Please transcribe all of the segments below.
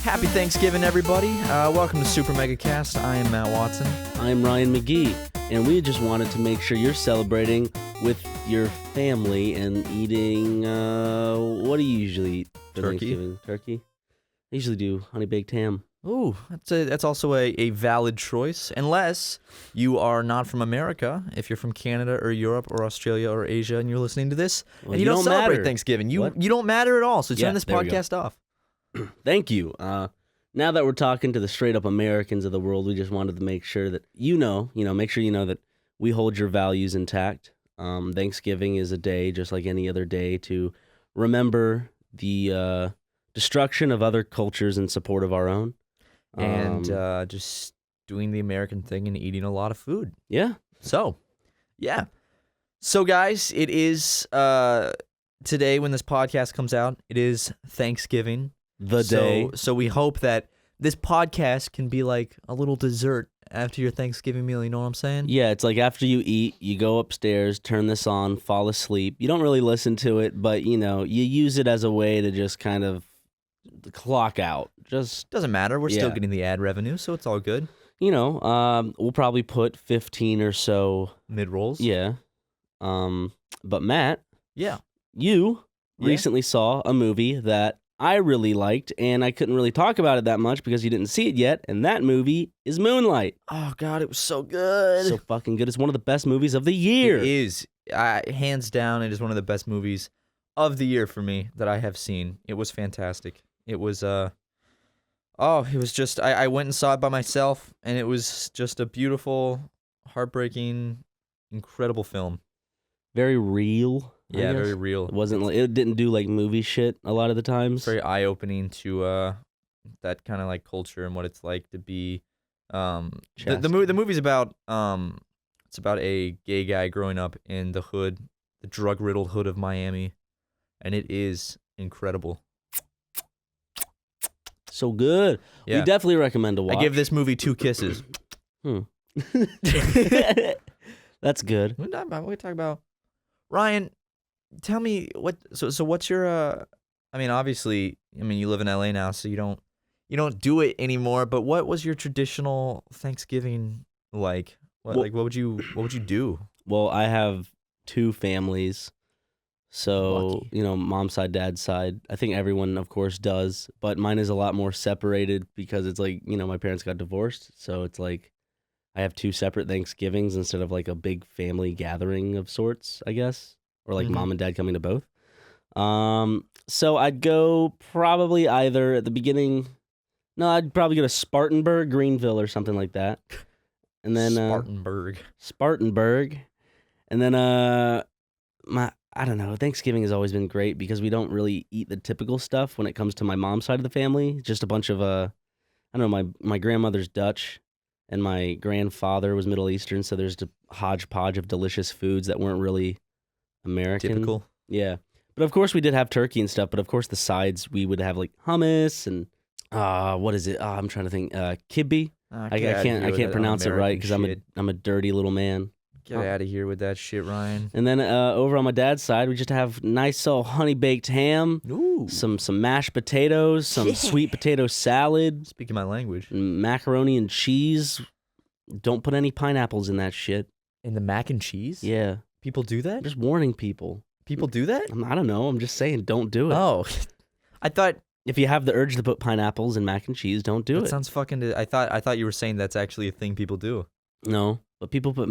Happy Thanksgiving, everybody. Welcome to SuperMegaCast. I am Matt Watson. I'm Ryan McGee, and we just wanted to make sure you're celebrating with your family and eating, what do you usually eat for Turkey. Thanksgiving? Turkey? I usually do honey-baked ham. Ooh, that's also a valid choice, unless you are not from America. If you're from Canada or Europe or Australia or Asia and you're listening to this, Well, and you don't celebrate matter. Thanksgiving, you What? don't matter at all, so turn Yeah, this there we go. podcast off. Thank you. Now that we're talking to the straight-up Americans of the world, we just wanted to make sure that make sure you know that we hold your values intact. Thanksgiving is a day, just like any other day, to remember the destruction of other cultures in support of our own. And just doing the American thing and eating a lot of food. Yeah. So, yeah. So, guys, it is today when this podcast comes out, it is Thanksgiving. The day. So we hope that this podcast can be like a little dessert after your Thanksgiving meal. You know what I'm saying? Yeah, it's like after you eat, you go upstairs, turn this on, fall asleep. You don't really listen to it, but, you use it as a way to just kind of clock out. Just, Doesn't matter. We're still Yeah. getting the ad revenue, so it's all good. we'll probably put 15 or so. Mid-rolls. Yeah. But Matt, Yeah. you Yeah. recently saw a movie that I really liked, and I couldn't really talk about it that much because you didn't see it yet, and that movie is Moonlight. Oh, God, it was so good. So fucking good. It's one of the best movies of the year. It is. Hands down, it is one of the best movies of the year for me that I have seen. It was fantastic. It was, it was just, I went and saw it by myself, and it was just a beautiful, heartbreaking, incredible film. Very real. I Yeah, guess. very real. It didn't do like movie shit a lot of the times. Very eye-opening to that kind of like culture and what it's like to be. The movie's about it's about a gay guy growing up in the hood, the drug-riddled hood of Miami, and it is incredible. So good. Yeah. We definitely recommend to watch. I give this movie 2 kisses. That's good. What are we talking about? Ryan, tell me what. So what's your? Obviously, you live in LA now, so you don't do it anymore. But what was your traditional Thanksgiving like? What would you do? Well, I have 2 families. So, Lucky. mom's side, dad's side. I think everyone, of course, does. But mine is a lot more separated because it's like, my parents got divorced. So it's like I have 2 separate Thanksgivings instead of like a big family gathering of sorts, I guess. Or like mom and dad coming to both. So I'd go probably either at the beginning. No, I'd probably go to Spartanburg, Greenville, or something like that. And then Spartanburg. And then I don't know. Thanksgiving has always been great because we don't really eat the typical stuff when it comes to my mom's side of the family. Just a bunch of I don't know. My grandmother's Dutch, and my grandfather was Middle Eastern. So there's a hodgepodge of delicious foods that weren't really American. Typical. Yeah, but of course we did have turkey and stuff. But of course the sides we would have like hummus and what is it? I'm trying to think. Kibbe. I can't pronounce it right because I'm a dirty little man. Get out of here with that shit, Ryan. And then over on my dad's side, we just have nice old honey-baked ham, Ooh. some mashed potatoes, some sweet potato salad, Speaking my language. macaroni and cheese. Don't put any pineapples in that shit. In the mac and cheese? Yeah. People do that? I'm just warning people. People do that? I don't know. I'm just saying don't do it. Oh. I thought If you have the urge to put pineapples in mac and cheese, don't do that it. sounds fucking. I thought you were saying that's actually a thing people do. No. But people put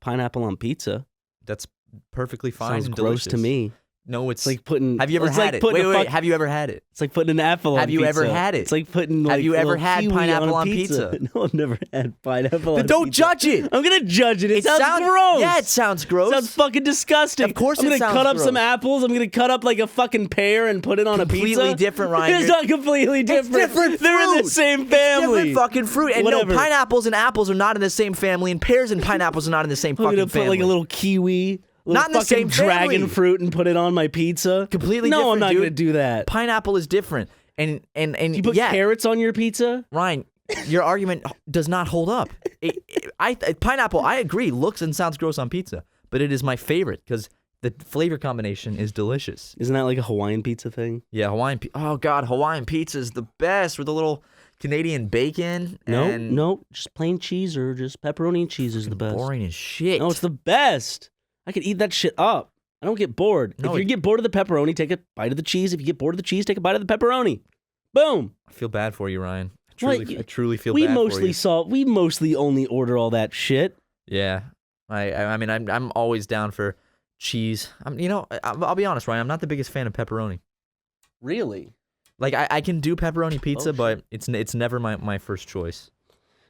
pineapple on pizza. That's perfectly fine. Sounds and gross to delicious. me. No, it's It's like putting. Have you ever it's had like it? putting Wait. Have you ever had it? It's like putting an apple on Have pizza. you ever had it? It's like putting like Have you a ever little had kiwi pineapple on on pizza? pizza? No, I've never had pineapple Then on don't pizza. judge it. I'm going to judge it. It sounds gross. Yeah, it sounds gross. It sounds fucking disgusting. Of course I'm it gonna sounds cut up some gross. apples. I'm going to cut up like a fucking pear and put it on a pizza. Completely different, Ryan. It's not completely different. It's different They're in fruit. the same It's family. different fucking fruit. And Whatever. no, pineapples and apples are not in the same family, and pears and pineapples are not in the same I'm fucking going to put family. like a little kiwi. Not in the fucking same dragon family. fruit and put it on my pizza. Completely no, different, I'm not dude. going to do that. Pineapple is different. And You put yeah, carrots on your pizza? Ryan, your argument does not hold up. Pineapple, I agree, looks and sounds gross on pizza, but it is my favorite because The flavor combination is delicious. Isn't that like a Hawaiian pizza thing? Yeah, oh God, Hawaiian pizza is the best with the little Canadian bacon. No, just plain cheese or just pepperoni and cheese is the best. Boring as shit. No, it's the best. I could eat that shit up. I don't get bored. No, if you get bored of the pepperoni, take a bite of the cheese. If you get bored of the cheese, take a bite of the pepperoni. Boom. I feel bad for you, Ryan. I truly feel we bad mostly for you. We mostly only order all that shit. Yeah, I mean, I'm always down for cheese. I'll be honest, Ryan. I'm not the biggest fan of pepperoni. Really? Like I can do pepperoni pizza, but it's never my first choice.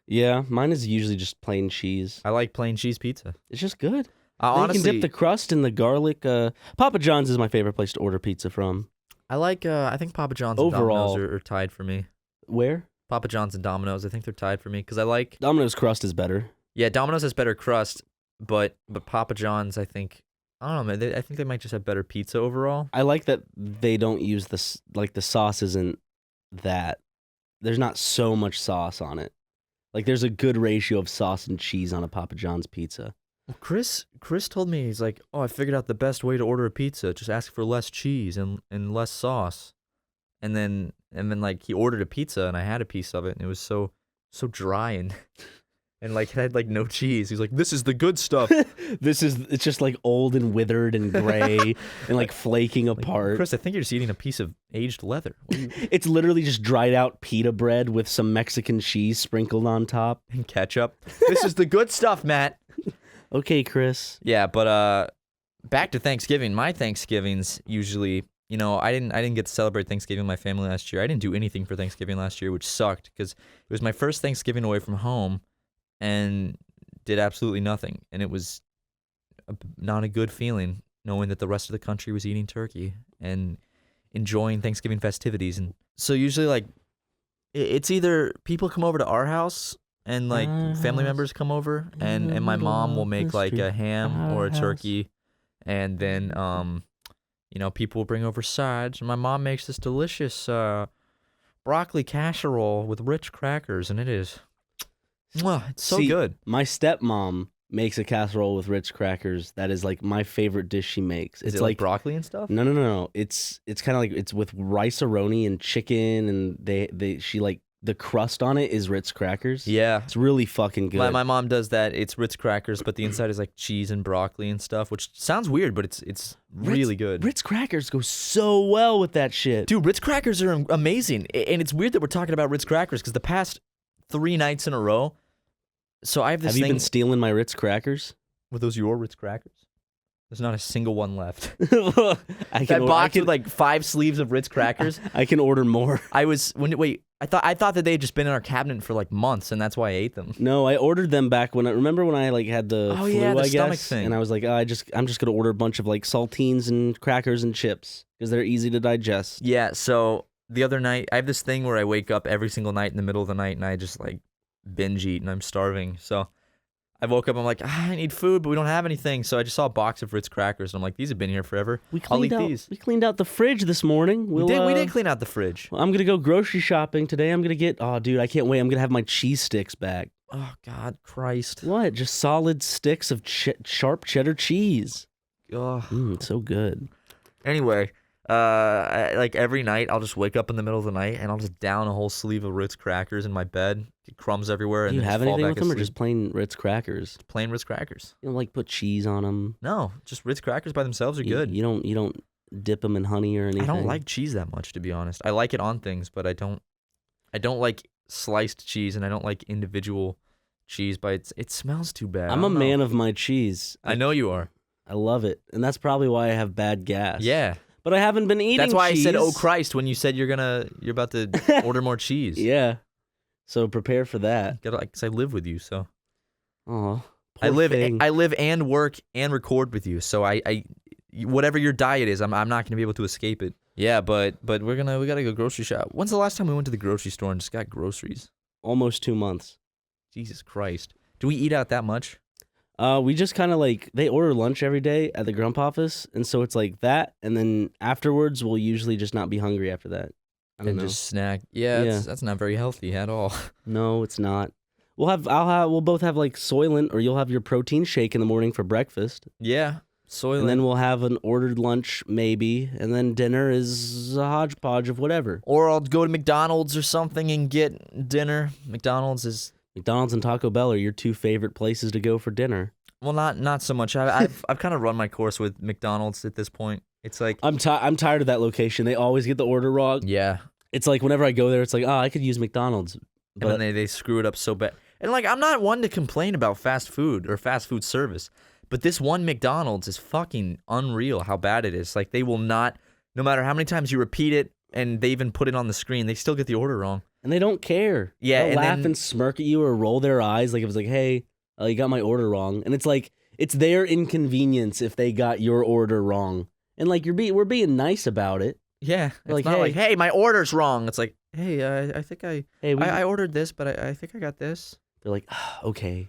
Yeah, mine is usually just plain cheese. I like plain cheese pizza. It's just good. Honestly, you can dip the crust in the garlic. Papa John's is my favorite place to order pizza from. I like. I think Papa John's Overall, and Domino's are tied for me. Where? Papa John's and Domino's. I think they're tied for me because I like. Domino's crust is better. Yeah, Domino's has better crust, but Papa John's, I think. I don't know, man. I think they might just have better pizza overall. I like that they don't use the sauce isn't that. There's not so much sauce on it. Like there's a good ratio of sauce and cheese on a Papa John's pizza. Well, Chris told me, he's like, oh, I figured out the best way to order a pizza. Just ask for less cheese and less sauce. And then like he ordered a pizza and I had a piece of it and it was so dry and like it had like no cheese. He's like, this is the good stuff. It's just like old and withered and gray and like flaking apart. Chris, I think you're just eating a piece of aged leather. It's literally just dried out pita bread with some Mexican cheese sprinkled on top. And ketchup. This is the good stuff, Matt. Okay, Chris. Yeah, but back to Thanksgiving. My Thanksgivings usually, I didn't get to celebrate Thanksgiving with my family last year. I didn't do anything for Thanksgiving last year, which sucked because it was my first Thanksgiving away from home and did absolutely nothing. And it was not a good feeling knowing that the rest of the country was eating turkey and enjoying Thanksgiving festivities. And so usually like it's either people come over to our house and like family members come over and my mom will make like a ham or a turkey and then people will bring over sides and my mom makes this delicious broccoli casserole with rich crackers and it is it's so good. My stepmom makes a casserole with rich crackers that is like my favorite dish she makes. It's like broccoli and stuff? No. It's kind of like it's with rice-a-roni and chicken and she like the crust on it is Ritz crackers. Yeah. It's really fucking good. My mom does that. It's Ritz crackers, but the inside is like cheese and broccoli and stuff, which sounds weird, but it's really good. Ritz crackers go so well with that shit. Dude, Ritz crackers are amazing. And it's weird that we're talking about Ritz crackers because the past 3 nights in a row, so I have this thing. Have you been stealing my Ritz crackers? Were those your Ritz crackers? There's not a single one left. That box with like 5 sleeves of Ritz crackers. I can order more. I thought that they had just been in our cabinet for like months, and that's why I ate them. No, I ordered them back when I like had the flu, the I stomach guess, thing. and I was like, I'm just gonna order a bunch of like saltines and crackers and chips because they're easy to digest. Yeah. So the other night, I have this thing where I wake up every single night in the middle of the night, and I just like binge eat, and I'm starving. So I woke up, I'm like, I need food, but we don't have anything. So I just saw a box of Ritz crackers, and I'm like, these have been here forever. I'll eat these. We cleaned out the fridge this morning. We did clean out the fridge. I'm gonna go grocery shopping today. I'm gonna get. Oh, dude, I can't wait. I'm gonna have my cheese sticks back. Oh God, Christ! What? Just solid sticks of sharp cheddar cheese. Oh, it's so good. Anyway, like every night, I'll just wake up in the middle of the night and I'll just down a whole sleeve of Ritz crackers in my bed, get crumbs everywhere. Do you have anything with them, or just plain Ritz crackers? Plain Ritz crackers. You don't like put cheese on them? No, just Ritz crackers by themselves are good. You don't dip them in honey or anything. I don't like cheese that much, to be honest. I like it on things, but I don't like sliced cheese, and I don't like individual cheese. But it smells too bad. I'm a man of my cheese. I know you are. I love it, and that's probably why I have bad gas. Yeah. But I haven't been eating. That's why cheese. I said, "Oh Christ!" when you said you're about to order more cheese. Yeah. So prepare for that. Because I live with you, so. Oh. I live and work and record with you, so I whatever your diet is, I'm not going to be able to escape it. Yeah, but we gotta go grocery shop. When's the last time we went to the grocery store and just got groceries? Almost 2 months. Jesus Christ! Do we eat out that much? We just kind of like, they order lunch every day at the Grump office, and so it's like that, and then afterwards we'll usually just not be hungry after that. I don't know. Just snack. Yeah. That's not very healthy at all. No, it's not. We'll both have like Soylent, or you'll have your protein shake in the morning for breakfast. Yeah. Soylent. And then we'll have an ordered lunch, maybe. And then dinner is a hodgepodge of whatever. Or I'll go to McDonald's or something and get dinner. McDonald's and Taco Bell are your two favorite places to go for dinner. Well, not so much. I've kind of run my course with McDonald's at this point. It's like I'm tired of that location. They always get the order wrong. Yeah. It's like whenever I go there, it's like, oh, I could use McDonald's. But And then they screw it up so bad. And like, I'm not one to complain about fast food or fast food service, but this one McDonald's is fucking unreal how bad it is. Like, they will not, no matter how many times you repeat it and they even put it on the screen, they still get the order wrong. And they don't care. Yeah, They'll and laugh then- and smirk at you or roll their eyes like it was like, hey, you got my order wrong. And it's like, it's their inconvenience if they got your order wrong. And like, we're being nice about it. Yeah. It's Like, not hey. like, hey, my order's wrong. It's like, hey, I think I ordered this, but I think I got this. They're like, okay.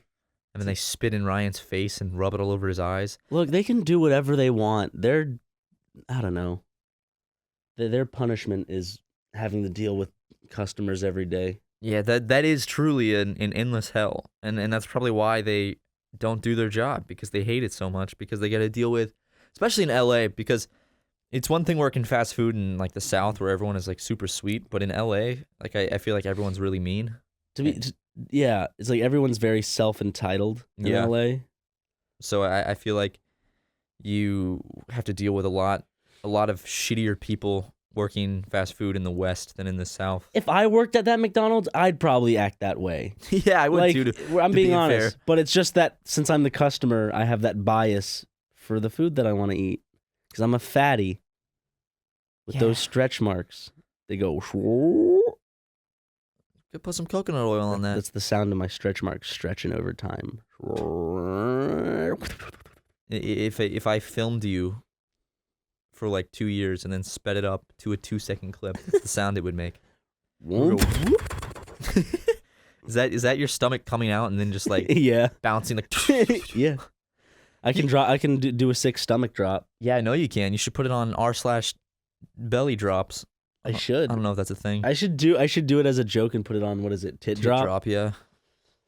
And then they spit in Ryan's face and rub it all over his eyes. Look, they can do whatever they want. I don't know. Their punishment is having to deal with customers every day. Yeah, that is truly an endless hell. And that's probably why they don't do their job, because they hate it so much, because they got to deal with, especially in LA, because it's one thing working fast food in like the South where everyone is like super sweet, but in LA, like I feel like everyone's really mean. Yeah, it's like everyone's very self-entitled in Yeah. LA. So I feel like you have to deal with a lot of shittier people working fast food in the West than in the South. If I worked at that McDonald's, I'd probably act that way. Yeah, I would Like, too. I'm being be honest, fair. but it's just that since I'm the customer, I have that bias for the food that I want to eat because I'm a fatty with Yeah. those stretch marks. They go. Could put some coconut oil on that. That's the sound of my stretch marks stretching over time. If I filmed you for like 2 years and then sped it up to a 2-second clip, that's the sound it would make. Is that your stomach coming out and then just like Yeah, bouncing like? yeah. I can drop. I can do a 6 stomach drop. Yeah, I know you can. You should put it on r/belly drops. I should. I don't know if that's a thing. I should do it as a joke and put it on. What is it? Tit drop? Yeah.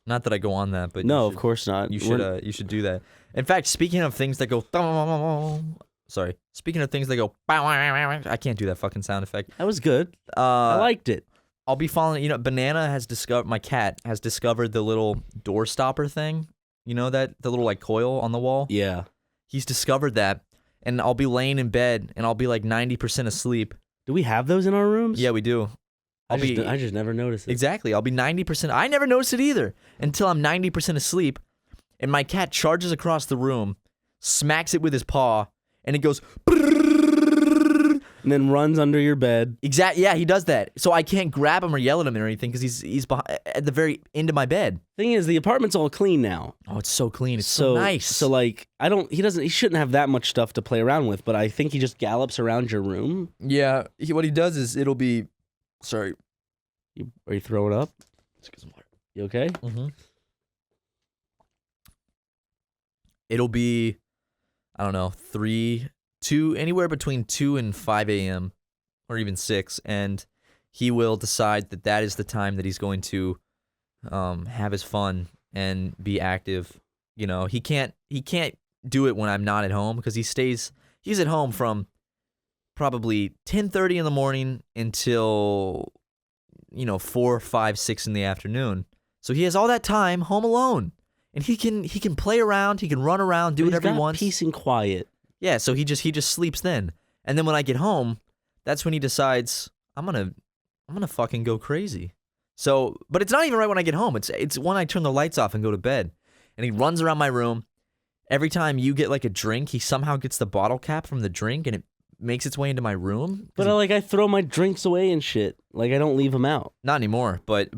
Not that I go on that, but No, you of should, course not. you should do that. In fact, speaking of things that go, speaking of things that go, I can't do that fucking sound effect. That was good. I liked it. I'll be following. My cat has discovered the little door stopper thing. You know that the little like coil on the wall. Yeah. He's discovered that, and I'll be laying in bed and I'll be like 90% asleep. Do we have those in our rooms? Yeah, we do. I just never noticed it. Exactly. I'll be 90%. I never noticed it either until I'm 90% asleep, and my cat charges across the room, smacks it with his paw, and it goes. And then runs under your bed. Yeah, he does that. So I can't grab him or yell at him or anything because he's at the very end of my bed. Thing is, the apartment's all clean now. Oh, it's so clean. It's so nice. So like, he shouldn't have that much stuff to play around with, but I think he just gallops around your room. Yeah, what he does is it'll be. Sorry. Are you throwing up? Let's get some water. You okay? Mm-hmm. It'll be, I don't know, 2, anywhere between 2 and 5 a.m. or even 6, and he will decide that is the time that he's going to have his fun and be active. You know, he can't do it when I'm not at home because he's at home from probably 10:30 in the morning until 4, 5, 6 in the afternoon. So he has all that time home alone, and he can play around, he can run around, do whatever he wants. Peace and quiet. Yeah, so he just sleeps then. And then when I get home, that's when he decides I'm going to fucking go crazy. So, but it's not even right when I get home. It's when I turn the lights off and go to bed. And he runs around my room. Every time you get like a drink, he somehow gets the bottle cap from the drink and it makes its way into my room. But I throw my drinks away and shit. Like I don't leave them out. Not anymore, but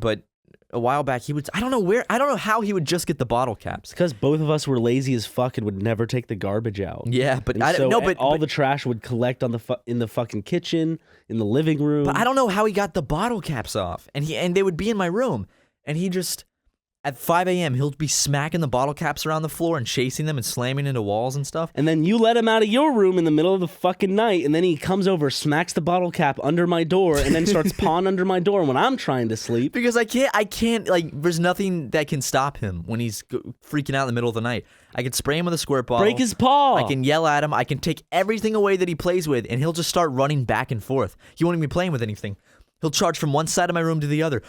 a while back he would. I don't know how he would just get the bottle caps. Because both of us were lazy as fuck and would never take the garbage out. Yeah, but And I don't know. But all the trash would collect on in the fucking kitchen, in the living room. But I don't know how he got the bottle caps off, and they would be in my room, and he just. At 5 a.m., he'll be smacking the bottle caps around the floor and chasing them and slamming into walls and stuff. And then you let him out of your room in the middle of the fucking night, and then he comes over, smacks the bottle cap under my door, and then starts pawing under my door when I'm trying to sleep. Because I can't, like, there's nothing that can stop him when he's freaking out in the middle of the night. I can spray him with a squirt bottle. Break his paw. I can yell at him. I can take everything away that he plays with, and he'll just start running back and forth. He won't even be playing with anything. He'll charge from one side of my room to the other.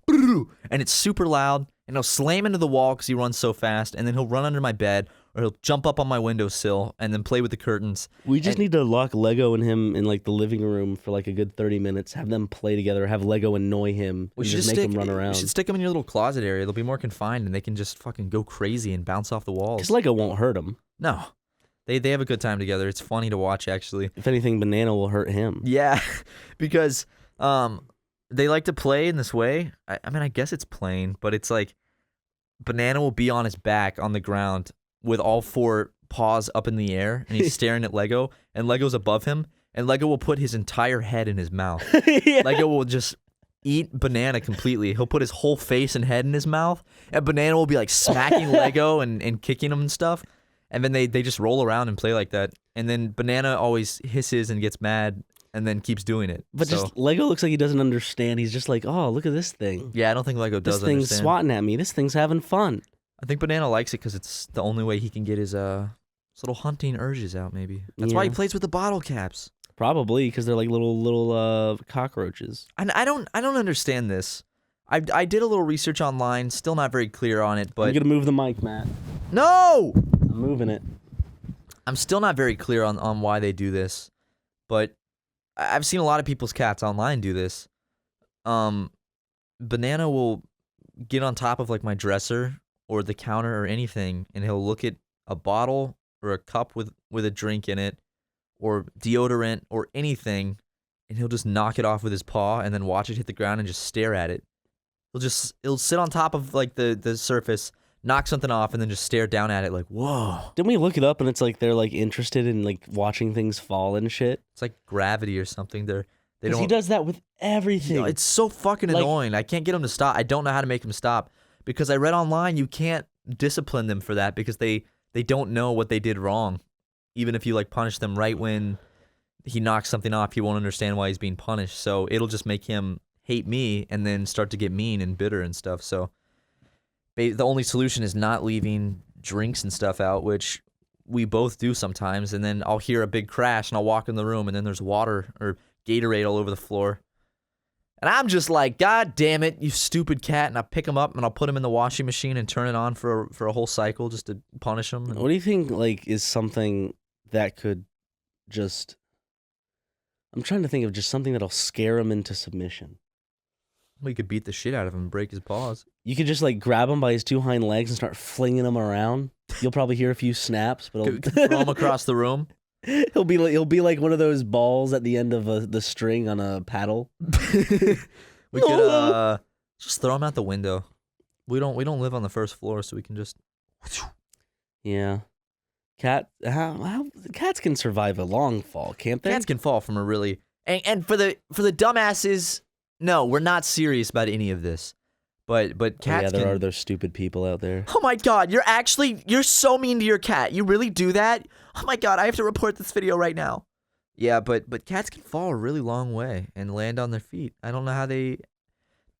And it's super loud. And he'll slam into the wall because he runs so fast, and then he'll run under my bed, or he'll jump up on my windowsill and then play with the curtains. We just need to lock Lego and him in like the living room for like a good 30 minutes, have them play together, have Lego annoy him, and just make him run around. We should stick them in your little closet area. They'll be more confined, and they can just fucking go crazy and bounce off the walls. Because Lego won't hurt him. No. They have a good time together. It's funny to watch, actually. If anything, Banana will hurt him. Yeah, because they like to play in this way. I mean, I guess it's playing, but it's like Banana will be on his back on the ground with all 4 paws up in the air, and he's staring at Lego, and Lego's above him, and Lego will put his entire head in his mouth. Yeah. Lego will just eat Banana completely. He'll put his whole face and head in his mouth, and Banana will be like smacking Lego and kicking him and stuff, and then they just roll around and play like that. And then Banana always hisses and gets mad and then keeps doing it. But just Lego looks like he doesn't understand. He's just like, oh, look at this thing. Yeah, I don't think Lego does understand. This thing's swatting at me. This thing's having fun. I think Banana likes it because it's the only way he can get his little hunting urges out, maybe. That's why he plays with the bottle caps. Probably, because they're like little cockroaches. And I don't understand this. I did a little research online, still not very clear on it, but... I'm going to move the mic, Matt. No! I'm moving it. I'm still not very clear on why they do this, but I've seen a lot of people's cats online do this. Banana will get on top of like my dresser or the counter or anything, and he'll look at a bottle or a cup with a drink in it or deodorant or anything, and he'll just knock it off with his paw and then watch it hit the ground and just stare at it. He'll sit on top of like the surface, knock something off, and then just stare down at it like, whoa. Didn't we look it up and it's like they're like interested in like watching things fall and shit? It's like gravity or something. They don't. He does that with everything. You know, it's so fucking annoying. I can't get him to stop. I don't know how to make him stop because I read online you can't discipline them for that because they don't know what they did wrong. Even if you like punish them right when he knocks something off, he won't understand why he's being punished. So it'll just make him hate me and then start to get mean and bitter and stuff. So the only solution is not leaving drinks and stuff out, which we both do sometimes. And then I'll hear a big crash and I'll walk in the room and then there's water or Gatorade all over the floor. And I'm just like, God damn it, you stupid cat. And I pick him up and I'll put him in the washing machine and turn it on for a whole cycle just to punish him. What do you think like is something that could just... I'm trying to think of just something that'll scare him into submission. We could beat the shit out of him and break his paws. You could just like grab him by his 2 hind legs and start flinging him around. You'll probably hear a few snaps, but throw him across the room. He'll be like one of those balls at the end of the string on a paddle. We could just throw him out the window. We don't live on the first floor, so we can just. Yeah, cats can survive a long fall, can't they? Cats can fall from a really and for the dumbasses. No, we're not serious about any of this. But cats there are those stupid people out there. Oh my god, you're so mean to your cat. You really do that? Oh my god, I have to report this video right now. Yeah, but cats can fall a really long way and land on their feet. I don't know how they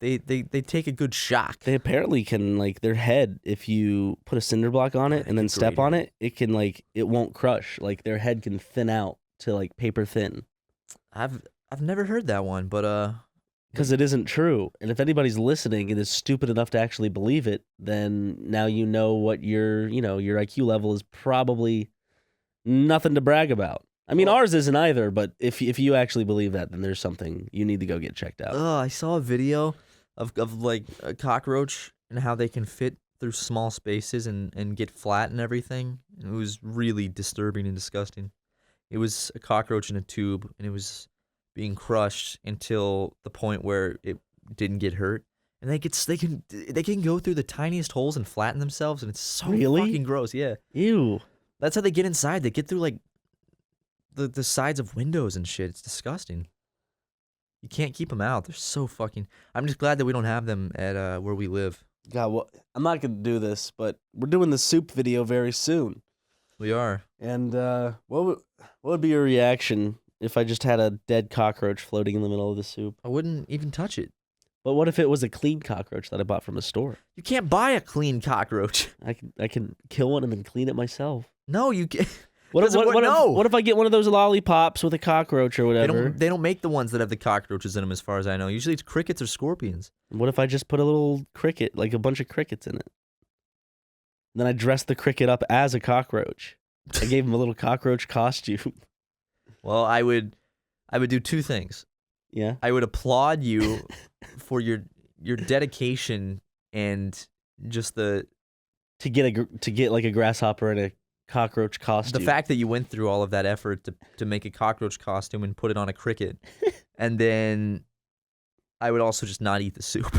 take a good shock. They apparently can, like, their head, if you put a cinder block on it and then step on it, it can, like, it won't crush. Like, their head can thin out to, like, paper thin. I've never heard that one, but because it isn't true. And if anybody's listening and is stupid enough to actually believe it, then now you know what your IQ level is probably nothing to brag about. I mean, ours isn't either, but if you actually believe that, then there's something you need to go get checked out. I saw a video of like a cockroach and how they can fit through small spaces and get flat and everything. It was really disturbing and disgusting. It was a cockroach in a tube, and it was being crushed until the point where it didn't get hurt. And they can go through the tiniest holes and flatten themselves, and it's so fucking gross. Yeah. Ew. That's how they get inside. They get through like the sides of windows and shit. It's disgusting. You can't keep them out. They're so fucking... I'm just glad that we don't have them at where we live. God, well, I'm not gonna do this, but we're doing the soup video very soon. We are. And what would be your reaction if I just had a dead cockroach floating in the middle of the soup? I wouldn't even touch it. But what if it was a clean cockroach that I bought from a store? You can't buy a clean cockroach. I can kill one and then clean it myself. No, you can't. What if I get one of those lollipops with a cockroach or whatever? They don't make the ones that have the cockroaches in them, as far as I know. Usually it's crickets or scorpions. What if I just put a little cricket, like a bunch of crickets in it? And then I dressed the cricket up as a cockroach. I gave him a little cockroach costume. Well, I would do two things. Yeah. I would applaud you for your dedication and just to get like a grasshopper and a cockroach costume. the fact that you went through all of that effort to make a cockroach costume and put it on a cricket. And then I would also just not eat the soup.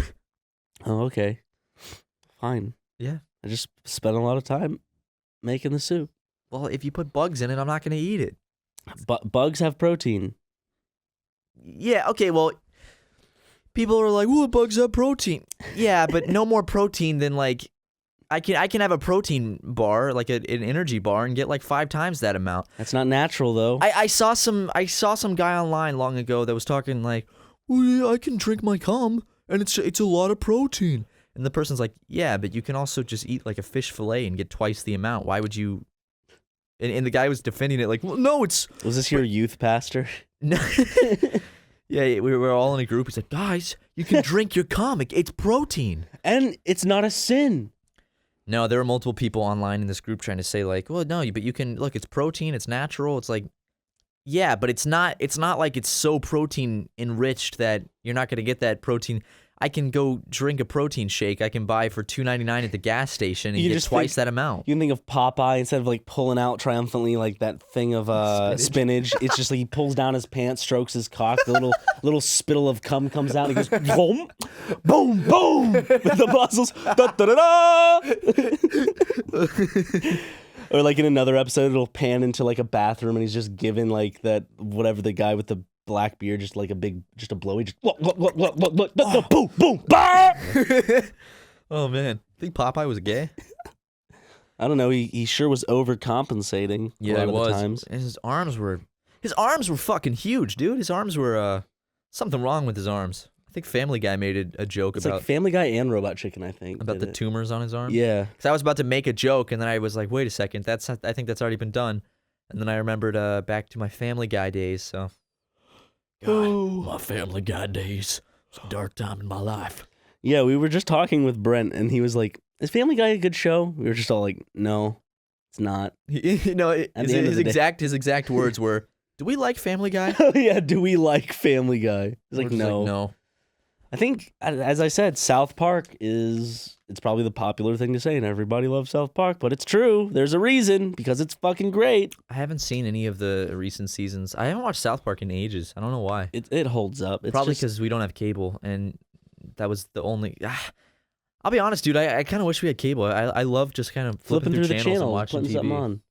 Oh, okay. Fine. Yeah. I just spent a lot of time making the soup. Well, if you put bugs in it, I'm not going to eat it. But bugs have protein. Yeah, okay, well, people are like, "Ooh, bugs have protein." Yeah, but no more protein than like I can have a protein bar, like an energy bar, and get like 5 times that amount. That's not natural though. I saw some guy online long ago that was talking like, "Oh yeah, I can drink my cum, and it's a lot of protein." And the person's like, "Yeah, but you can also just eat like a fish fillet and get twice the amount. Why would you?" And the guy was defending it like, "Well, no, it's." Was this your youth pastor? No. Yeah, we were all in a group. He's like, "Guys, you can drink your cum. It's protein." And it's not a sin. No, there were multiple people online in this group trying to say like, "Well, no, but you can look. It's protein. It's natural." It's like, yeah, but it's not like it's so protein enriched that you're not going to get that protein. I can go drink a protein shake I can buy for $2.99 at the gas station and get twice that amount. You can think of Popeye instead of like pulling out triumphantly like that thing of spinach. It's just like he pulls down his pants, strokes his cock, the little spittle of cum comes out, and he goes boom, boom, boom with the muscles. Da, da, da, da. Or like in another episode, it'll pan into like a bathroom, and he's just giving like that whatever the guy with the black beard, just like just a blowy, just boom, boom, bah! Oh man, think Popeye was gay? I don't know. He sure was overcompensating. Yeah, a lot it of was. the times. And his arms were fucking huge, dude. His arms were something wrong with his arms. I think Family Guy made a joke It's about like Family Guy and Robot Chicken, I think. about the tumors on his arm. Yeah. Because I was about to make a joke, and then I was like, "Wait a second, I think that's already been done." And then I remembered back to my Family Guy days. So, God, my Family Guy days. It's a dark time in my life. Yeah, we were just talking with Brent, and he was like, "Is Family Guy a good show?" We were just all like, "No, it's not." You know, his exact words were, "Do we like Family Guy?" Oh yeah, do we like Family Guy? He's like, "No." No. I think, as I said, South Park it's probably the popular thing to say, and everybody loves South Park, but it's true. There's a reason, because it's fucking great. I haven't seen any of the recent seasons. I haven't watched South Park in ages. I don't know why. It holds up. It's probably because we don't have cable, and that was the only... I'll be honest, dude. I kind of wish we had cable. I love just kind of flipping through the channels and watching putting TV. Something on.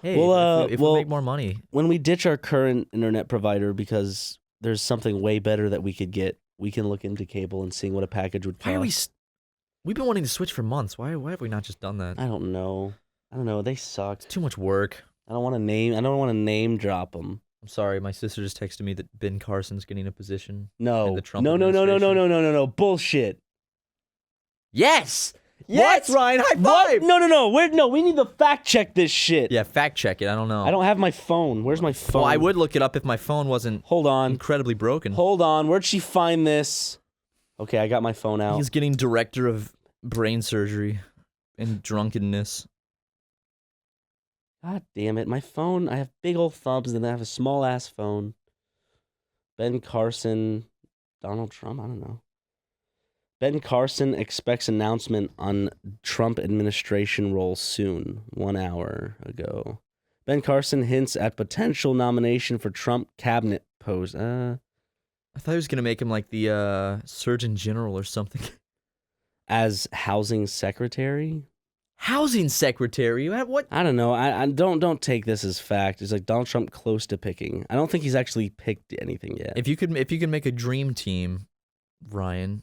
Hey, well, if we make more money. When we ditch our current internet provider because there's something way better that we could get, we can look into cable and seeing what a package would cost. Why are we've been wanting to switch for months. Why have we not just done that? I don't know. They sucked. It's too much work. I don't want to name drop them. I'm sorry. My sister just texted me that Ben Carson's getting a position. No. In the Trump No. administration. Bullshit. Yes. What? Yes, Ryan. High five. What? No. We need to fact check this shit. Yeah, fact check it. I don't know. I don't have my phone. Where's my phone? Well, I would look it up if my phone wasn't Hold on. incredibly broken. Hold on. Where'd she find this? Okay, I got my phone out. He's getting director of brain surgery and drunkenness. God damn it. My phone, I have big old thumbs and then I have a small ass phone. Ben Carson, Donald Trump, I don't know. Ben Carson expects announcement on Trump administration role soon, 1 hour ago. Ben Carson hints at potential nomination for Trump cabinet post. I thought he was going to make him like the Surgeon General or something. As housing secretary? Housing secretary? What? I don't know. I don't take this as fact. It's like Donald Trump close to picking. I don't think he's actually picked anything yet. If you could make a dream team, Ryan,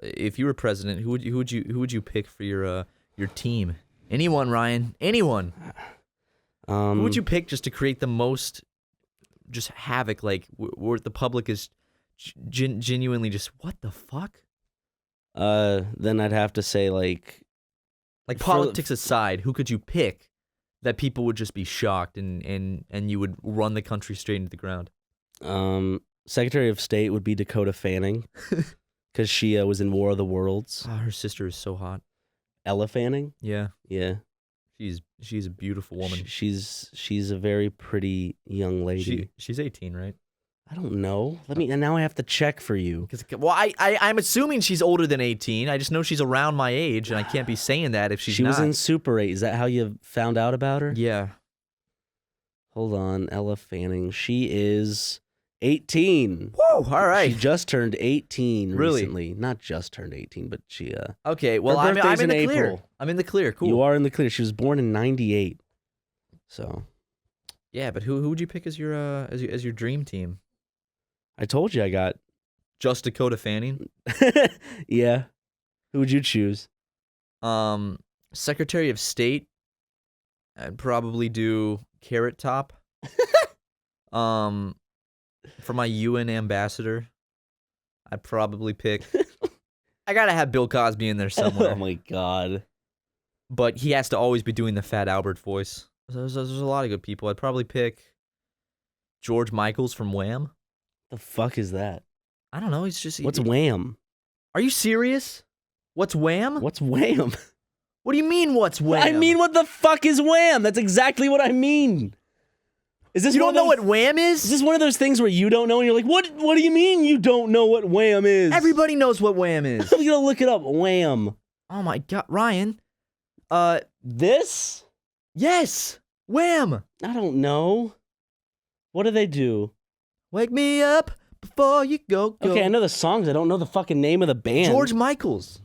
if you were president, who would you pick for your team? Anyone, Ryan? Anyone? Who would you pick just to create the most just havoc, like where the public is genuinely just what the fuck? Then I'd have to say like politics aside, who could you pick that people would just be shocked and you would run the country straight into the ground? Secretary of State would be Dakota Fanning, because she was in War of the Worlds. Oh, her sister is so hot. Ella Fanning? Yeah. Yeah. She's a beautiful woman. She's a very pretty young lady. She's 18, right? I don't know. And now I have to check for you. Well, I'm assuming she's older than 18. I just know she's around my age, and I can't be saying that if she's not. She was in Super 8. Is that how you found out about her? Yeah. Hold on. Ella Fanning. She is 18. Whoa, all right. She just turned 18 Really? recently. Not just turned 18, but she... Okay, well, her I'm birthday's in the in clear. April. I'm in the clear. Cool. You are in the clear. She was born in 98. So... Yeah, but who would you pick as your dream team? I told you I got... Just Dakota Fanning? Yeah. Who would you choose? Secretary of State, I'd probably do Carrot Top. For my UN ambassador, I'd probably pick... I gotta have Bill Cosby in there somewhere. Oh my God. But he has to always be doing the Fat Albert voice. There's a lot of good people. I'd probably pick George Michaels from Wham. The fuck is that? I don't know. He's just... What's Wham? Are you serious? What's Wham? What's Wham? What do you mean, what's Wham? I mean, what the fuck is Wham? That's exactly what I mean. Is this You don't know what Wham is? Is this one of those things where you don't know and you're like, what do you mean you don't know what Wham is? Everybody knows what Wham is. I'm gonna look it up. Wham. Oh my God, Ryan. This? Yes, Wham. I don't know. What do they do? Wake me up before you go. Okay, I know the songs. I don't know the fucking name of the band. George Michaels.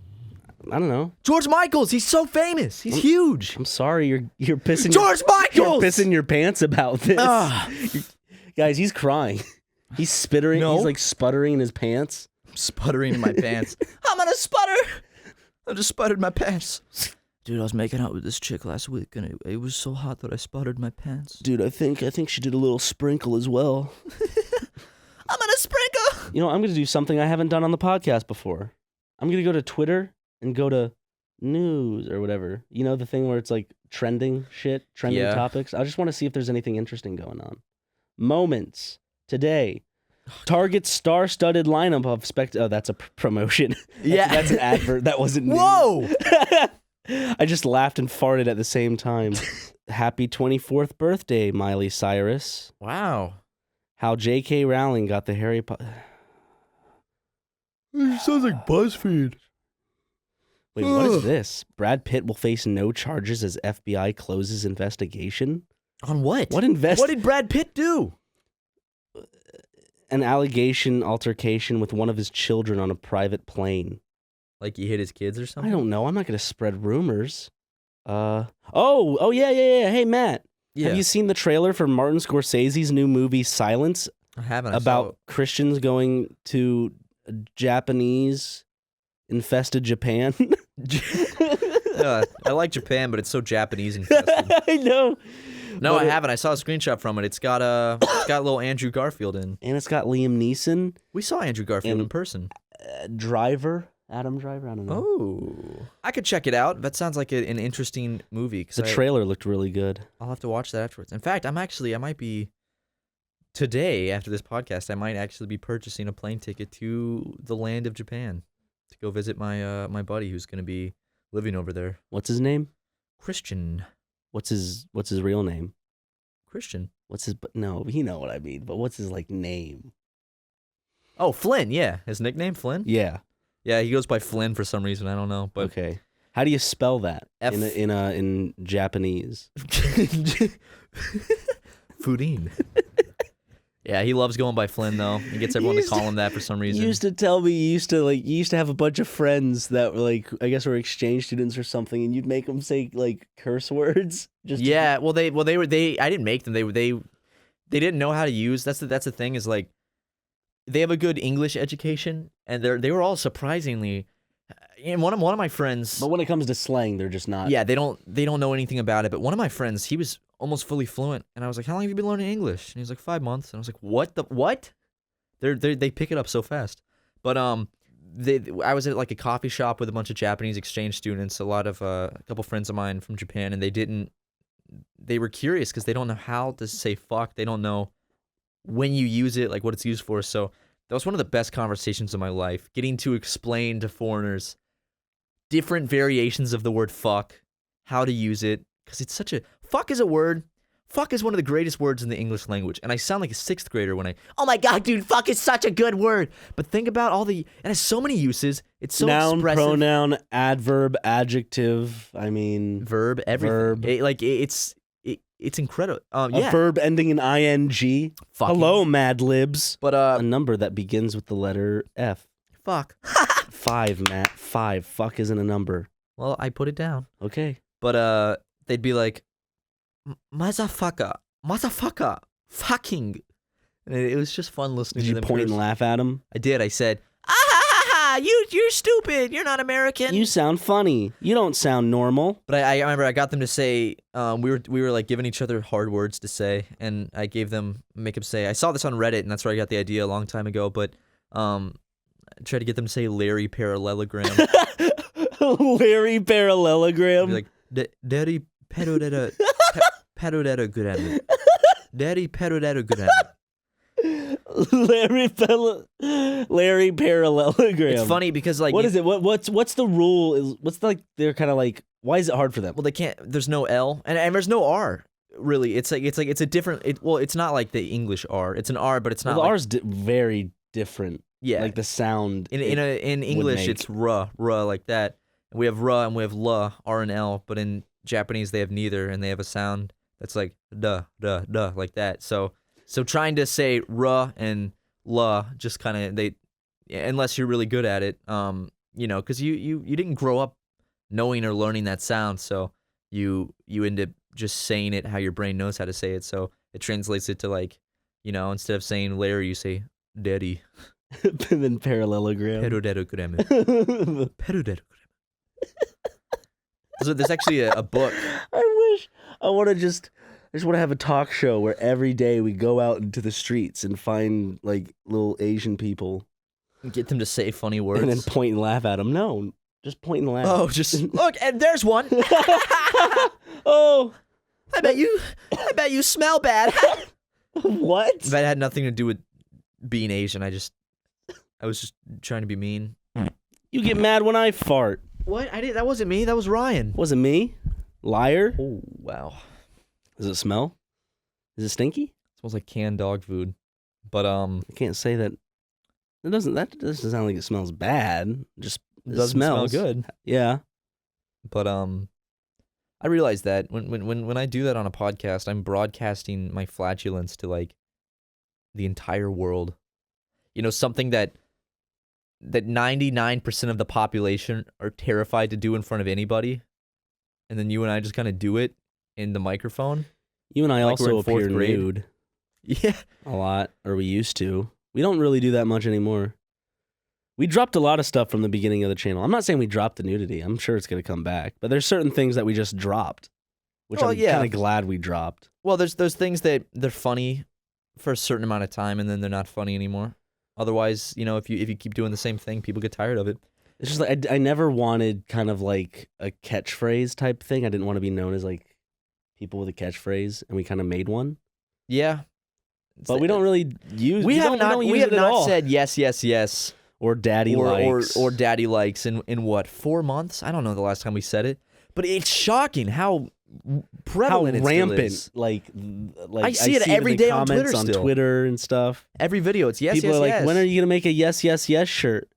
I don't know. George Michaels. He's so famous. He's huge. I'm sorry. You're pissing. George Michaels. You're pissing your pants about this. Guys, he's crying. He's spittering. No. He's like sputtering in his pants. I'm sputtering in my pants. I'm gonna sputter. I just sputtered my pants. Dude, I was making out with this chick last week, and it was so hot that I sputtered my pants. Dude, I think she did a little sprinkle as well. I'm gonna sprinkle. You know, I'm gonna do something I haven't done on the podcast before. I'm gonna go to Twitter and go to news or whatever. You know, the thing where it's like trending topics. I just want to see if there's anything interesting going on. Moments today. Target's star-studded lineup of Oh, that's a promotion. That's an advert. That wasn't news. Whoa! I just laughed and farted at the same time. Happy 24th birthday, Miley Cyrus. Wow. How J.K. Rowling got the Harry Potter... It sounds like BuzzFeed. Wait, what is this? Brad Pitt will face no charges as FBI closes investigation? On what? What did Brad Pitt do? An altercation with one of his children on a private plane. Like he hit his kids or something? I don't know. I'm not going to spread rumors. Yeah. Hey, Matt. Yeah. Have you seen the trailer for Martin Scorsese's new movie Silence? I haven't. About Christians going to Japanese infested Japan? I like Japan, but it's so Japanese infested. I know. No, I haven't. I saw a screenshot from it. It's got little Andrew Garfield in. And it's got Liam Neeson. We saw Andrew Garfield in person. Adam Driver? I don't know. Oh. I could check it out. That sounds like an interesting movie. The trailer looked really good. I'll have to watch that afterwards. In fact, I might be, today, after this podcast, I might actually be purchasing a plane ticket to the land of Japan to go visit my buddy who's going to be living over there. What's his name? Christian. What's his real name? Christian. No, you know what I mean, but what's his name? Oh, Flynn, yeah. His nickname, Flynn? Yeah. Yeah, he goes by Flynn for some reason. I don't know. But okay. How do you spell that in Japanese? Foodine. Yeah, he loves going by Flynn though. He gets everyone to call him that for some reason. You used to tell me you used to have a bunch of friends that were I guess were exchange students or something, and you'd make them say curse words. I didn't make them. They didn't know how to use. That's the thing is they have a good English education, and they were all surprisingly And one of my friends. But when it comes to slang, they're just not. Yeah, they don't know anything about it. But one of my friends, he was almost fully fluent, and I was like, "How long have you been learning English?" And he was like, 5 months. And I was like, "What? They pick it up so fast." But I was at like a coffee shop with a bunch of Japanese exchange students, a couple friends of mine from Japan, and they were curious because they don't know how to say fuck. They don't know when you use it, like what it's used for. So that was one of the best conversations of my life, getting to explain to foreigners different variations of the word fuck, how to use it, because it's such a... Fuck is a word. Fuck is one of the greatest words in the English language, and I sound like a 6th grader when oh my god, dude, fuck is such a good word. But think about it has so many uses. It's so noun, expressive. pronoun, adverb, adjective. I mean, verb, everything. It's incredible. a Yeah. verb ending in ing. Fucking. Hello, Mad Libs. But A number that begins with the letter F. fuck. 5, Matt. 5. Fuck isn't a number. Well, I put it down. Okay. But they'd be like, motherfucker, fucking. And it was just fun listening Did to you them point curse. and laugh at him? I did. I said, ah ha ha ha, you're stupid. You're not American. You sound funny. You don't sound normal. But I remember I got them to say, we were like giving each other hard words to say, and I make them say, I saw this on Reddit, and that's where I got the idea a long time ago, but I tried to get them to say Larry parallelogram. Larry parallelogram. Be like, Daddy pedodetta grammet. Daddy pedodetta grammet. Larry parallelogram. It's funny because like what is it? What's the rule? They're kind of like, why is it hard for them? well, they can't. There's no L and there's no R. Really, it's a different. It's not like the English R. It's an R, but it's not. The R's very different. Yeah, like the sound. in English, make. it's ruh like that. We have ruh and we have la, R and L, but in Japanese they have neither, and they have a sound that's like duh like that. So trying to say ruh and la just kind of unless you're really good at it, because you didn't grow up knowing or learning that sound, so you end up just saying it how your brain knows how to say it. So it translates it to like, instead of saying Larry, you say daddy. And then parallelogram. Pedodettogram. So there's actually a book. I just want to have a talk show where every day we go out into the streets and find like little Asian people. Get them to say funny words. And then point and laugh at them. No, just point and laugh. Oh, just look, and there's one. Oh, I bet you smell bad. what? That had nothing to do with being Asian. I was just trying to be mean. You get mad when I fart. What? That wasn't me. That was Ryan. Wasn't me. Liar. Oh, wow. Does it smell? Is it stinky? It smells like canned dog food. But I can't say that. That doesn't sound like it smells bad. Just it doesn't smells smell good. Yeah. But I realized that when I do that on a podcast, I'm broadcasting my flatulence to like the entire world. Something that 99% of the population are terrified to do in front of anybody, and then you and I just kind of do it in the microphone. You and I Like we're also in fourth appear grade. nude Yeah. a lot, or we used to. We don't really do that much anymore. We dropped a lot of stuff from the beginning of the channel. I'm not saying we dropped the nudity. I'm sure it's going to come back. But there's certain things that we just dropped, which I'm kind of glad we dropped. Well, there's those things that they're funny for a certain amount of time, and then they're not funny anymore. Otherwise, if you keep doing the same thing, people get tired of it. It's just like I never wanted kind of like a catchphrase type thing. I didn't want to be known as like people with a catchphrase, and we kind of made one. Yeah. But we don't really use. We have not said yes or daddy likes or daddy likes in what 4 months? I don't know the last time we said it, but it's shocking how prevalent it rampant. Still is. Like I see it every day on Twitter. On Twitter and stuff. Every video, it's yes. People yes, are like, yes. when are you gonna make a yes shirt?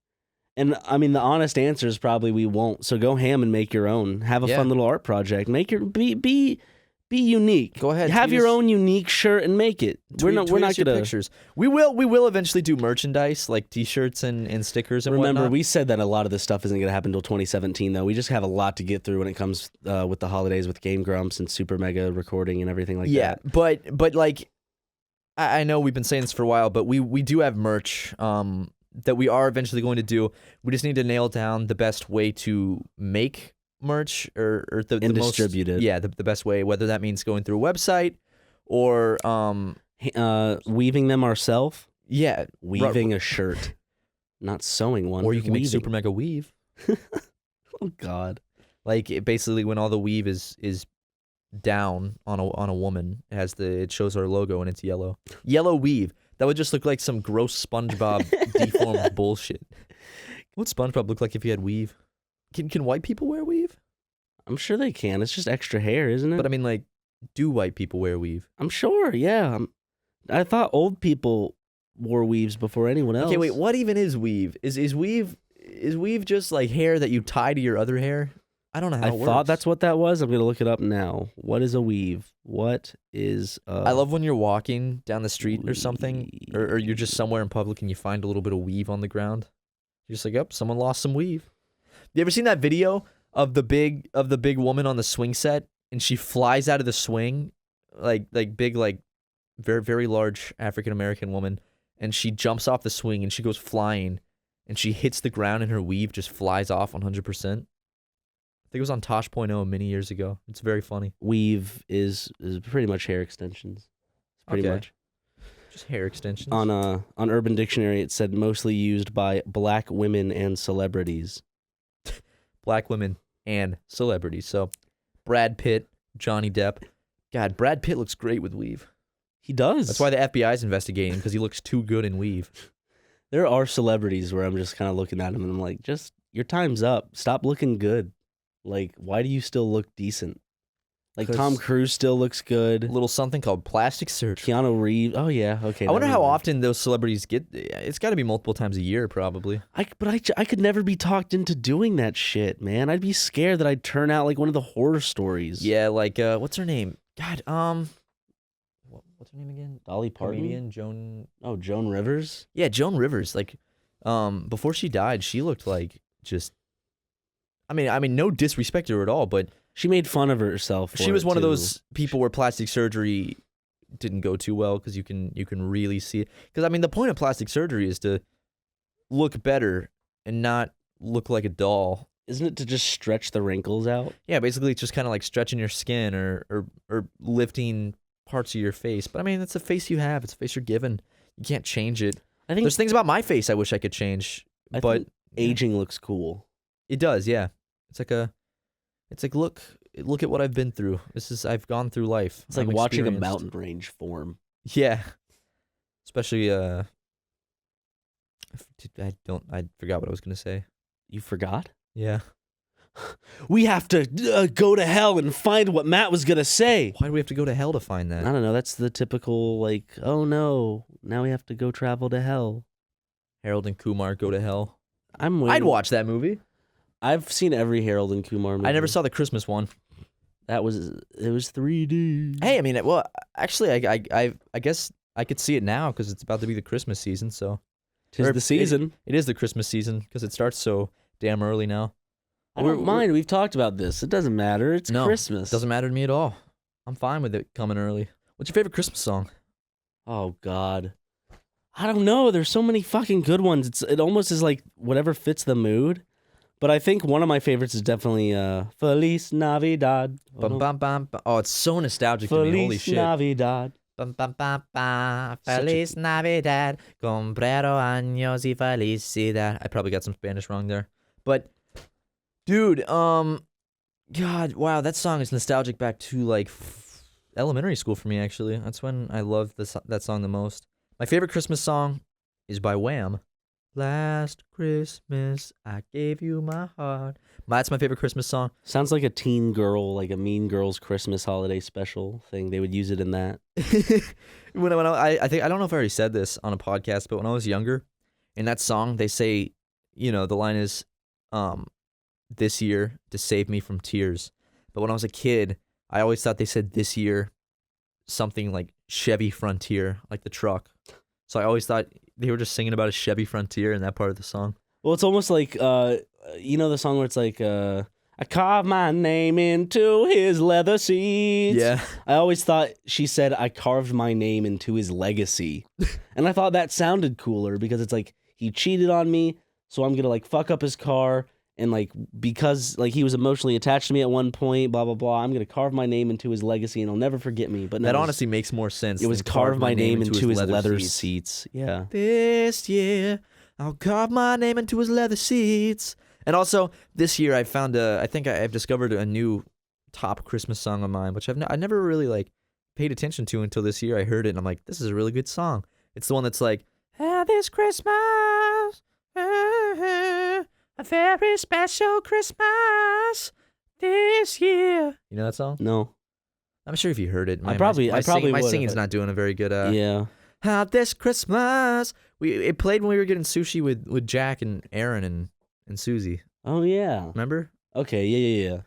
And I mean, the honest answer is probably we won't. So go ham and make your own. Have a fun little art project. Make your be unique. Go ahead. Have your own unique shirt and make it. We're not us your gonna pictures. We will eventually do merchandise like T-shirts and stickers and remember. whatnot. We said that a lot of this stuff isn't gonna happen until 2017 though. We just have a lot to get through when it comes with the holidays, with Game Grumps and SuperMega recording and everything like that. Yeah, but like I know we've been saying this for a while, but we do have merch. that we are eventually going to do. We just need to nail down the best way to make merch or the And most, distribute it. Yeah, the best way, whether that means going through a website or weaving them ourselves. yeah, Weaving a shirt. Not sewing one. or you can weaving. make SuperMega weave. Oh God. Like basically when all the weave is down on a woman, it shows our logo and it's yellow. Yellow weave. That would just look like some gross SpongeBob deformed bullshit. What would SpongeBob look like if he had weave? Can white people wear weave? I'm sure they can. It's just extra hair, isn't it? But I mean, like, do white people wear weave? I'm sure, yeah. I thought old people wore weaves before anyone else. Okay, wait. What even is weave? Is weave just like hair that you tie to your other hair? I don't know how it works. I thought that's what that was. I'm gonna look it up now. What is a weave? What is I love when you're walking down the street or something, or you're just somewhere in public and you find a little bit of weave on the ground. You're just like, yep, someone lost some weave. You ever seen that video of the big woman on the swing set and she flies out of the swing, like big, like very, very large African American woman, and she jumps off the swing and she goes flying and she hits the ground and her weave just flies off 100%. I think it was on Tosh.0 many years ago. It's very funny. Weave is pretty much hair extensions. Pretty Okay. much. Just hair extensions. On Urban Dictionary, it said mostly used by black women and celebrities. Black women and celebrities. So Brad Pitt, Johnny Depp. God, Brad Pitt looks great with weave. He does. That's why the FBI is investigating, because he looks too good in weave. There are celebrities where I'm just kind of looking at him and I'm like, just your time's up. Stop looking good. Like, why do you still look decent? Like, 'Cause Tom Cruise still looks good. A little something called plastic surgery. Keanu Reeves. Oh, yeah. Okay. I wonder never how mind. often those celebrities get. It's got to be multiple times a year, probably. I could never be talked into doing that shit, man. I'd be scared that I'd turn out like one of the horror stories. Yeah, like what's her name? God, what's her name again? Dolly Parton. Comedian Joan. Oh, Joan Rivers. Yeah, Joan Rivers. Like, before she died, she looked like just. I mean, no disrespect to her at all, but She made fun of herself. she was one of those people where plastic surgery didn't go too well, because you can really see it. Because I mean, the point of plastic surgery is to look better and not look like a doll. Isn't it to just stretch the wrinkles out? Yeah, basically it's just kind of like stretching your skin or lifting parts of your face. But I mean, it's a face you have. It's a face you're given. You can't change it. I think There's things about my face I wish I could change, I but think aging looks cool. it does. Yeah, it's like look at what I've been through. I've gone through life. It's like I'm watching a experienced. mountain range form. Yeah, especially I forgot what I was gonna say. You forgot? Yeah. We have to go to hell and find what Matt was gonna say. Why do we have to go to hell to find that? I don't know. That's the typical like, oh no, now we have to go travel to hell. Harold and Kumar Go to Hell. I'm waiting. I'd watch that movie. I've seen every Harold and Kumar movie. I never saw the Christmas one. It was 3D. Hey, I mean, well, actually, I guess I could see it now because it's about to be the Christmas season. So Tis or the season. It is the Christmas season because it starts so damn early now. I don't mind. We've talked about this. It doesn't matter. It's No, Christmas. Doesn't matter to me at all. I'm fine with it coming early. What's your favorite Christmas song? Oh God, I don't know. There's so many fucking good ones. It almost is like whatever fits the mood. But I think one of my favorites is definitely Feliz Navidad. Bum, bum, bum, bum. Oh, it's so nostalgic to me. Holy Feliz shit. Navidad. Bum, bum, bum, bum. Feliz Navidad. Comprero años y felicidad. I probably got some Spanish wrong there. But, dude, God, wow, that song is nostalgic back to, like, elementary school for me, actually. That's when I loved that song the most. My favorite Christmas song is by Wham. Last Christmas, I gave you my heart. That's my favorite Christmas song. Sounds like a teen girl, like a Mean Girls Christmas holiday special thing. They would use it in that. I think I don't know if I already said this on a podcast, but when I was younger, in that song they say, the line is, this year to save me from tears. But when I was a kid, I always thought they said this year something like Chevy Frontier, like the truck. So I always thought they were just singing about a Chevy Frontier in that part of the song. Well, it's almost like, the song where it's like, I carved my name into his leather seats. Yeah. I always thought she said, I carved my name into his legacy. And I thought that sounded cooler because it's like, he cheated on me, so I'm gonna like fuck up his car. And like because like he was emotionally attached to me at one point, blah blah blah. I'm gonna carve my name into his legacy, and he'll never forget me. But no, That honestly makes more sense. it was than carve my name into his leather seats. Yeah. This year, I'll carve my name into his leather seats. And also, this year I found I think I've discovered a new top Christmas song of mine, which I never really like paid attention to until this year. I heard it and I'm like, this is a really good song. It's the one that's like, this Christmas, a very special Christmas this year. You know that song? No. I'm sure if you heard it. I probably my would. singing's not doing a very good. Yeah. This Christmas. It played when we were getting sushi with Jack and Aaron and Susie. Oh yeah. Remember? Okay. Yeah.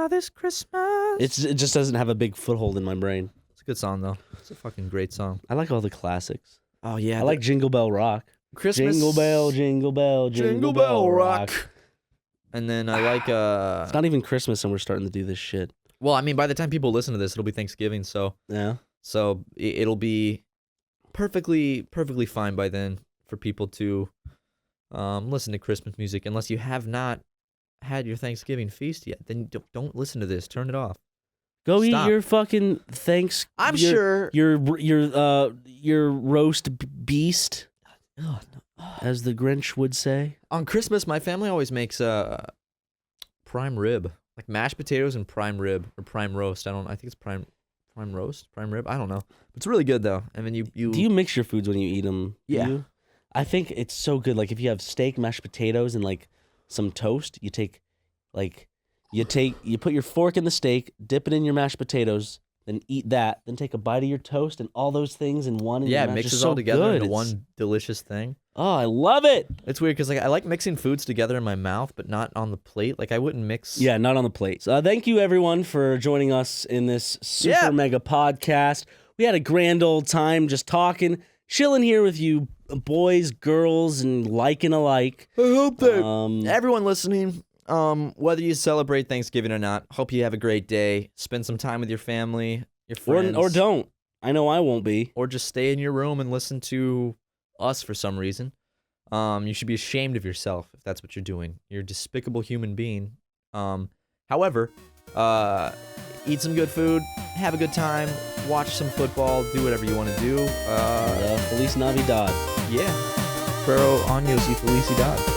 This Christmas. It just doesn't have a big foothold in my brain. It's a good song though. It's a fucking great song. I like all the classics. Oh yeah. I like Jingle Bell Rock. Christmas. Jingle bell, jingle bell, jingle bell rock. And then I like It's not even Christmas and we're starting to do this shit. Well, I mean, by the time people listen to this, it'll be Thanksgiving, so Yeah. so it'll be perfectly fine by then for people to listen to Christmas music. Unless you have not had your Thanksgiving feast yet, then don't listen to this. Turn it off. Go Stop. eat your fucking sure your roast beast, as the Grinch would say. On Christmas, my family always makes prime rib, like mashed potatoes and prime rib or prime roast. I think it's prime roast, prime rib. I don't know. It's really good though. I mean, you Do you mix your foods when you eat them? Yeah. I think it's so good. Like if you have steak, mashed potatoes, and like some toast, you put your fork in the steak, dip it in your mashed potatoes, then eat that, then take a bite of your toast and all those things in one. And it mixes all together into one delicious thing. Oh, I love it. It's weird because like I like mixing foods together in my mouth, but not on the plate. Like I wouldn't mix. Yeah, not on the plate. So, thank you everyone for joining us in this Super Mega podcast. We had a grand old time just talking, chilling here with you boys, girls, and liking alike. I hope that everyone listening, whether you celebrate Thanksgiving or not, hope you have a great day. Spend some time with your family, your friends. Or don't. I know I won't be. Or just stay in your room and listen to us for some reason. You should be ashamed of yourself if that's what you're doing. You're a despicable human being. However, eat some good food, have a good time, watch some football, do whatever you want to do. Feliz Navidad. Yeah. Pero años y felicidad.